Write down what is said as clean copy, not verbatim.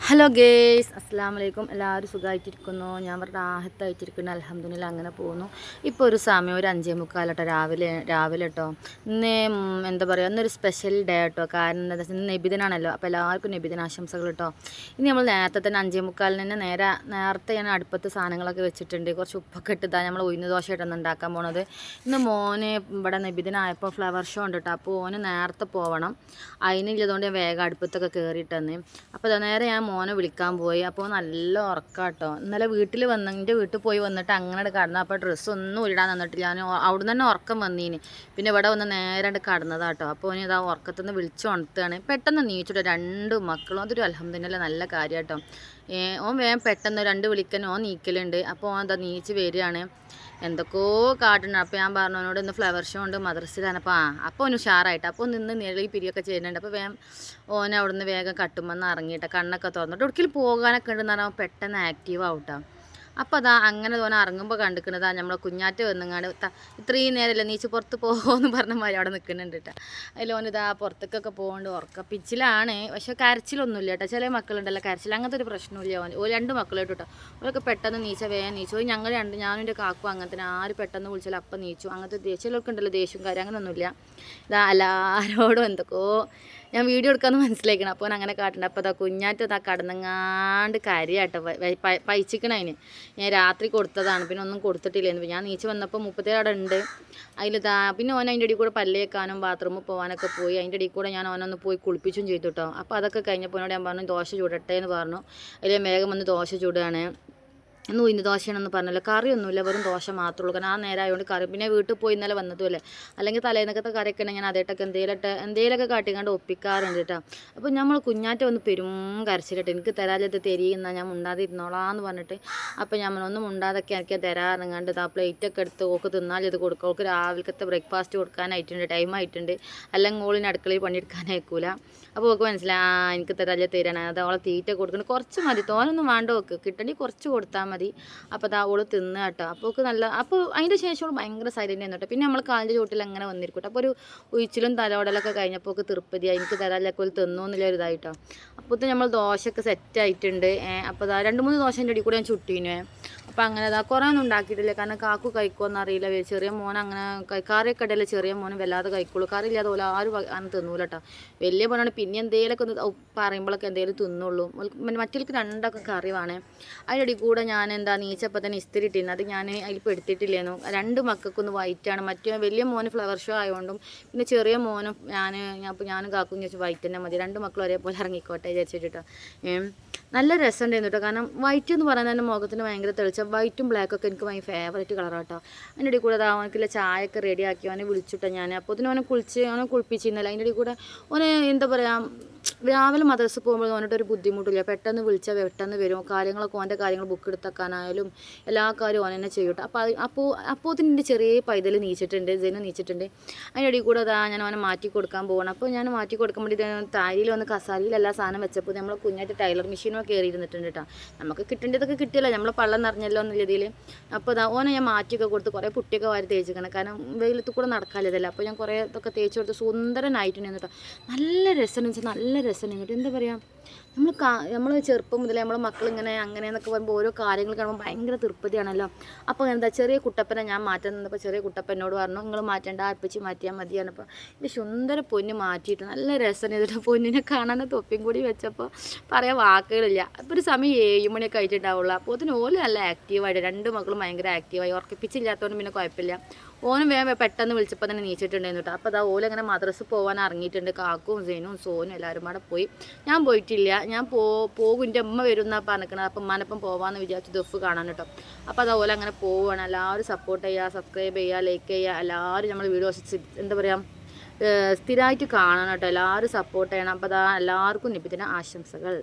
Hello guys, അസ്സലാമു അലൈക്കും. എല്ലാവരും സുഖമായിട്ടിരിക്കുന്നു. ഞാൻ ഇവിടെ റാഹത്തായിട്ടിരിക്കുന്നു. അൽഹംദുലില്ലാ, അങ്ങനെ പോകുന്നു. ഇപ്പോൾ ഒരു സമയം ഒരു 5:45 കേട്ടോ, രാവിലെ കേട്ടോ. ഇന്ന് എന്താ പറയുക, ഇന്നൊരു സ്പെഷ്യൽ ഡേ കേട്ടോ. കാരണം എന്താ വെച്ചാൽ ഇന്ന് നബിദിനാണല്ലോ. അപ്പോൾ എല്ലാവർക്കും നബിദിനാശംസകൾ കേട്ടോ. ഇനി നമ്മൾ നേരത്തെ തന്നെ 5:45 തന്നെ നേരത്തെ ഞാൻ അടുപ്പത്ത് സാധനങ്ങളൊക്കെ വെച്ചിട്ടുണ്ട്. കുറച്ച് ഉപ്പൊക്കെ ഇട്ടിട്ടാണ് നമ്മൾ ഉഴുന്ന് ദോശ ഇട്ടൊന്ന് ഉണ്ടാക്കാൻ പോണത്. ഇന്ന് മോന് ഇവിടെ നബിദിനായപ്പോൾ ഫ്ലവർ ഷോ ഉണ്ട് കേട്ടോ. അപ്പോൾ ഓന് നേരത്തെ പോകണം. അതിനുള്ളതുകൊണ്ട് ഞാൻ വേഗം അടുപ്പത്തൊക്കെ കയറിയിട്ടെന്ന്. അപ്പോൾ നേരെ ഞാൻ മോനെ വിളിക്കാൻ പോയി. അപ്പോൾ നല്ല ഉറക്കാട്ടോ. ഇന്നലെ എൻ്റെ വീട്ടിൽ പോയി വന്നിട്ട് അങ്ങനെ കടന്നു. അപ്പോൾ ഡ്രസ്സൊന്നും ഇടാൻ തന്നിട്ടില്ല. ഞാൻ അവിടെ നിന്ന് തന്നെ ഉറക്കം വന്നീന്. പിന്നെ ഇവിടെ വന്ന് നേരെ കടന്നതാട്ടോ. അപ്പോൾ ഓന് ഇതാ ഉറക്കത്തുനിന്ന് വിളിച്ചു ഉണർത്തുകയാണ്. പെട്ടെന്ന് നീച്ചിട്ടോ 2 മക്കളും. അതൊരു അൽഹംദുലില്ലാ നല്ല കാര്യം കേട്ടോ. ഓൻ വേഗം പെട്ടെന്ന് 2 വിളിക്കാൻ ഓൻ നീക്കലുണ്ട്. അപ്പോൾ ഓൻ എന്താ നീച്ച് വരികയാണ്. എന്തൊക്കെയോ കാട്ടുണ്ട്. അപ്പോൾ ഞാൻ പറഞ്ഞു അവനോട് ഇന്ന് ഫ്ലവർ ഷോ ഉണ്ട് മദ്രസയിലാണ്. അപ്പോൾ ഓന് ഉഷാറായിട്ട് അപ്പോൾ നിന്ന് നിഴലി പിരിയൊക്കെ ചെയ്യുന്നുണ്ട്. അപ്പോൾ വേഗം ഓൻ അവിടെ നിന്ന് വേഗം കട്ടുമെന്ന് ഇറങ്ങിയിട്ട് കണ്ണൊക്കെ തുറന്നിട്ട് ഒരിക്കലും പോകാനൊക്കെ ഉണ്ടെന്ന് പറഞ്ഞാൽ പെട്ടെന്ന് ആക്റ്റീവ് ആവട്ടോ. അപ്പോൾ അതാ അങ്ങനെ തോന്നെ ഇറങ്ങുമ്പോൾ കണ്ടിക്കുന്നതാ നമ്മളെ കുഞ്ഞാറ്റ് വന്നുങ്ങാണ്ട് ഇത്രയും നേരമല്ലേ നീച്ച് പുറത്ത് പോകുമെന്ന് പറഞ്ഞ മാതിരി അവിടെ നിൽക്കുന്നുണ്ട് കേട്ടോ. അതിൽ ഓനിതാ പുറത്തേക്കൊക്കെ പോകുന്നുണ്ട്. ഉറക്കപ്പിച്ചിലാണ്, പക്ഷേ കരച്ചിലൊന്നുമില്ല കേട്ടോ. ചില മക്കളുണ്ടല്ലോ കരച്ചിൽ, അങ്ങനത്തെ ഒരു പ്രശ്നമില്ല. ഓൻ 2 മക്കളായിട്ട് കേട്ടോ. അവരൊക്കെ പെട്ടെന്ന് വേഗം നീച്ചു. ഞങ്ങൾ ഞാനും എൻ്റെ കാക്കും അങ്ങനത്തെ ആര് പെട്ടെന്ന് വിളിച്ചാലും അപ്പം നീച്ചു. അങ്ങനത്തെ ചിലർക്ക് ഉണ്ടല്ലോ ദേഷ്യവും കാര്യം അങ്ങനെയൊന്നുമില്ല. ഇതാ എല്ലാവരോടും എന്തൊക്കെയോ ഞാൻ വീഡിയോ എടുക്കാമെന്ന് മനസ്സിലാക്കണം. അപ്പോൾ അങ്ങനെ കാട്ടുണ്ട്. അപ്പോൾ അതാ കുഞ്ഞാറ്റ് അതാ കടന്നങ്ങാണ്ട് കരിയാട്ടോ പൈച്ചിക്കണതിന്. ഞാൻ രാത്രി കൊടുത്തതാണ്, പിന്നെ ഒന്നും കൊടുത്തിട്ടില്ലായിരുന്നു. ഞാൻ നീച്ച് വന്നപ്പോൾ 37 അവിടെ ഉണ്ട്. അതിലിതാ പിന്നെ ഓൻ അതിൻ്റെ ഇടയിൽ കൂടെ പല്ലേക്കാനും ബാത്റൂമിൽ പോകാനൊക്കെ പോയി. അതിൻ്റെ ഇടയിൽ കൂടെ ഞാൻ ഓനൊന്ന് പോയി കുളിപ്പിച്ചും ചെയ്തു കേട്ടോ. അപ്പോൾ അതൊക്കെ കഴിഞ്ഞപ്പോൾ എന്നോട് ഞാൻ പറഞ്ഞു ദോശ ചൂടട്ടെ എന്ന് പറഞ്ഞു. അതിൽ വേഗം വന്ന് ദോശ ചൂടുകയാണ്. ഇന്ന് ഉഴുന്ന് ദോശയാണെന്ന് പറഞ്ഞല്ലോ. കറിയൊന്നുമില്ല, വെറും ദോശ മാത്രമേ ഉള്ളൂ. കാരണം ആ നേരം ആയതുകൊണ്ട് കറി പിന്നെ വീട്ടിൽ പോയി ഇന്നലെ വന്നതുമല്ലേ. അല്ലെങ്കിൽ തലേന്നൊക്കെ കറിയൊക്കെ ഉണ്ടെങ്കിൽ ഞാൻ അതേട്ടൊക്കെ എന്തെങ്കിലുമൊക്കെ കാട്ടിക്കാണ്ട് ഒപ്പിക്കാറുണ്ട് കേട്ടോ. അപ്പോൾ നമ്മൾ കുഞ്ഞാറ്റ വന്ന് പെരും കരച്ചിലിട്ട് എനിക്ക് തരാലത് തരിയെന്നാൽ ഞാൻ മുണ്ടാതിരുന്നോളാന്ന് പറഞ്ഞിട്ട്. അപ്പോൾ ഞാൻ ഒന്നും മുണ്ടാതൊക്കെ എനിക്ക് തരാറുങ്ങാണ്ട് ആ പ്ലേറ്റൊക്കെ എടുത്ത് ഓക്ക് തിന്നാൽ ഇത് കൊടുക്കുക. ഓക്ക് രാവിലത്തെ ബ്രേക്ക്ഫാസ്റ്റ് കൊടുക്കാനായിട്ടുണ്ട്, ടൈം ആയിട്ടുണ്ട്. അല്ലെങ്കിൽ ഓളിന് അടുക്കളയിൽ പണിയെടുക്കാനായിക്കൂല. അപ്പോൾ ഓക്ക് മനസ്സിലായി എനിക്ക് തരാല്ലേ തരാനാണ്. അത് അവളെ തീറ്റ കൊടുക്കണം, കുറച്ച് മതി, തോനൊന്നും വേണ്ട. ഓക്ക് കിട്ടണമെങ്കിൽ കുറച്ച് കൊടുത്താൽ മതി. അപ്പോൾ അത് അവൾ തിന്ന് കേട്ടോ. അപ്പോൾ ഓക്ക് നല്ല, അപ്പോൾ അതിൻ്റെ ശേഷം അവൾ ഭയങ്കര സൈലൻ്റ് ആയിരുന്നു കേട്ടോ. പിന്നെ നമ്മൾ കാലിൻ്റെ ചുവട്ടിൽ അങ്ങനെ വന്നിരിക്കട്ടെ. അപ്പോൾ ഒരു ഉയിച്ചിലും തലോടലൊക്കെ കഴിഞ്ഞപ്പോൾ ഓക്ക് തൃപ്തിയായി. എനിക്ക് തരാലൊക്കെ ഒരു തിന്നു എന്നുള്ള ഇതായിട്ടോ. അപ്പോൾ നമ്മൾ ദോശയൊക്കെ സെറ്റായിട്ടുണ്ട്. അപ്പോൾ അതാ 2-3 ദോശേൻ്റെ ഇടയിൽ കൂടെ ഞാൻ ചുട്ടീനു. അപ്പോൾ അങ്ങനെ അതാ കുറേ ഒന്നും ഉണ്ടാക്കിയിട്ടില്ല. കാരണം കാക്കു കഴിക്കുമെന്ന് അറിയില്ല. ചെറിയ മോൻ അങ്ങനെ കറിയൊക്കെ ഇടയില്ല. ചെറിയ മോനും വല്ലാതെ കഴിക്കുള്ളൂ. കറി ഇല്ലാതെ പോലെ ആരും അങ്ങനെ തിന്നൂല കേട്ടോ. വലിയ മോനാണ് പിന്നെ എന്തെങ്കിലുമൊക്കെ ഒന്ന് പറയുമ്പോഴൊക്കെ എന്തെങ്കിലും തിന്നുള്ളൂ. മറ്റേക്ക് 2 കറി വേണേ. അതിനിടയിൽ കൂടെ ഞാൻ എന്താ നീച്ചപ്പോൾ തന്നെ ഇസ്തിരി ഇട്ടിരുന്നു. അത് ഞാൻ അതിൽ പെടുത്തിയിട്ടില്ലായിരുന്നു. 2 മക്കൾക്കൊന്ന് വൈറ്റാണ്. മറ്റേ വലിയ മോന് ഫ്ലവർ ഷോ ആയതുകൊണ്ടും പിന്നെ ചെറിയ മോനും ഞാനും കാക്കും ചോദിച്ചു വൈറ്റ് തന്നെ മതി, 2 മക്കളും ഒരേപോലെ ഇറങ്ങിക്കോട്ടെ വിചാരിച്ചിട്ടോ. നല്ല രസമുണ്ടായിരുന്നു കേട്ടോ. കാരണം വൈറ്റ് എന്ന് പറയുന്നത് എൻ്റെ മുഖത്തിന് ഭയങ്കര തെളിച്ച വൈറ്റും ബ്ലാക്കൊക്കെ എനിക്ക് ഭയങ്കര ഫേവറേറ്റ് കളറാണ് കേട്ടോ. അതിൻ്റെ ഇടയിൽ കൂടെ അവനക്കില്ല ചായയൊക്കെ റെഡിയാക്കി അവനെ വിളിച്ചിട്ടോ ഞാൻ. അപ്പോൾ അവനെ കുളിപ്പിച്ചിരുന്നില്ല. അതിൻ്റെ ഇടയിൽ കൂടെ ഓനെ എന്താ പറയുക, രാവിലെ മദ്രസ പോകുമ്പോൾ ഓനിട്ടൊരു ബുദ്ധിമുട്ടില്ല. പെട്ടെന്ന് വിളിച്ചാൽ പെട്ടെന്ന് വരും. കാര്യങ്ങളൊക്കെ ഓൻ്റെ കാര്യങ്ങൾ ബുക്ക് എടുത്തേക്കാനായാലും എല്ലാ കാര്യവും ഓൻ തന്നെ ചെയ്യട്ടെ. അപ്പോൾ ഇതിൻ്റെ ചെറിയ പൈതൽ നീച്ചിട്ടുണ്ട്, നീച്ചിട്ടുണ്ട്. അതിൻ്റെ ഇടയിൽ കൂടെ അതാ ഞാൻ അവനെ മാറ്റി കൊടുക്കാൻ പോകണം. അപ്പോൾ ഞാൻ മാറ്റി കൊടുക്കാൻ വേണ്ടി താരിയിൽ വന്ന് കസാലിയിൽ എല്ലാ സാധനം വെച്ചപ്പോൾ നമ്മൾ കുഞ്ഞായിട്ട് ടൈലർ മെഷീനൊക്കെ കയറി ഇരുന്നിട്ടുണ്ട് കേട്ടോ. നമുക്ക് കിട്ടേണ്ടതൊക്കെ കിട്ടിയല്ലോ, നമ്മൾ പള്ളം നിറഞ്ഞല്ലോ എന്നുള്ള രീതിയിൽ. അപ്പോൾ അതാ ഓനെ ഞാൻ മാറ്റിയൊക്കെ കൊടുത്ത് കുറേ പുട്ടിയൊക്കെ വാരി തേച്ചിക്കണം. കാരണം വെയിലത്ത് കൂടെ നടക്കാനില്ല. അപ്പോൾ ഞാൻ കുറേ ഇതൊക്കെ തേച്ച് കൊടുത്ത് സുന്ദരനായിട്ടുണ്ട് കേട്ടോ. നല്ല രസം വെച്ചാൽ നല്ല രസം കേട്ടോ. എന്താ പറയുക, നമ്മൾ ചെറുപ്പം മുതലേ നമ്മളെ മക്കളിങ്ങനെ അങ്ങനെയെന്നൊക്കെ പറയുമ്പോൾ ഓരോ കാര്യങ്ങൾ കാണുമ്പോൾ ഭയങ്കര തൃപ്തിയാണല്ലോ. അപ്പോൾ എന്താ ചെറിയ കുട്ടപ്പനെ ഞാൻ മാറ്റാൻ നിന്നപ്പോൾ ചെറിയ കുട്ടപ്പനോട് പറഞ്ഞു നിങ്ങൾ മാറ്റേണ്ട, അർപ്പിച്ച് മാറ്റിയാൽ മതിയാണ്. അപ്പോൾ ഇത് സുന്ദര പൊന്ന് മാറ്റിയിട്ട് നല്ല രസം ചെയ്തിട്ട് പൊന്നിനെ കാണാൻ തൊപ്പിയും കൂടി വെച്ചപ്പോൾ പറയാൻ വാക്കുകളില്ല. അപ്പോൾ ഒരു സമയം 7 മണിയൊക്കെ ആയിട്ടുണ്ടാവുള്ളൂ. അപ്പോൾ അതിന് ഓല് നല്ല ആക്റ്റീവായിട്ട് 2 മക്കളും ഭയങ്കര ആക്റ്റീവായി. ഉറക്കിപ്പിച്ചില്ലാത്തതുകൊണ്ട് പിന്നെ കുഴപ്പമില്ല. ഓനും വേഗം പെട്ടെന്ന് വിളിച്ചപ്പോൾ തന്നെ നീച്ചിട്ടുണ്ടായിരുന്നു കേട്ടോ. അപ്പോൾ അതാ ഓലങ്ങനെ മദ്രസ പോകാൻ ഇറങ്ങിയിട്ടുണ്ട്. കാക്കും സൈനും സോനും എല്ലാവരും കൂടെ പോയി. ഞാൻ പോയിട്ടില്ല. ഞാൻ പോകും, എൻ്റെ അമ്മ വരും എന്നാണ് പറഞ്ഞിരിക്കണത്. അപ്പം ഉമ്മാനൊപ്പം പോകാമെന്ന് വിചാരിച്ചു ദഫ് കാണാൻ കേട്ടോ. അപ്പോൾ അത് ഓല അങ്ങനെ പോവുകയാണ്. എല്ലാവരും സപ്പോർട്ട് ചെയ്യുക, സബ്സ്ക്രൈബ് ചെയ്യുക, ലൈക്ക് ചെയ്യുക. എല്ലാവരും നമ്മൾ വീഡിയോസ് എന്താ പറയുക സ്ഥിരമായിട്ട് കാണണം കേട്ടോ. എല്ലാവരും സപ്പോർട്ട് ചെയ്യണം. അപ്പോൾ അതാ എല്ലാവർക്കും നബിദിന ആശംസകൾ.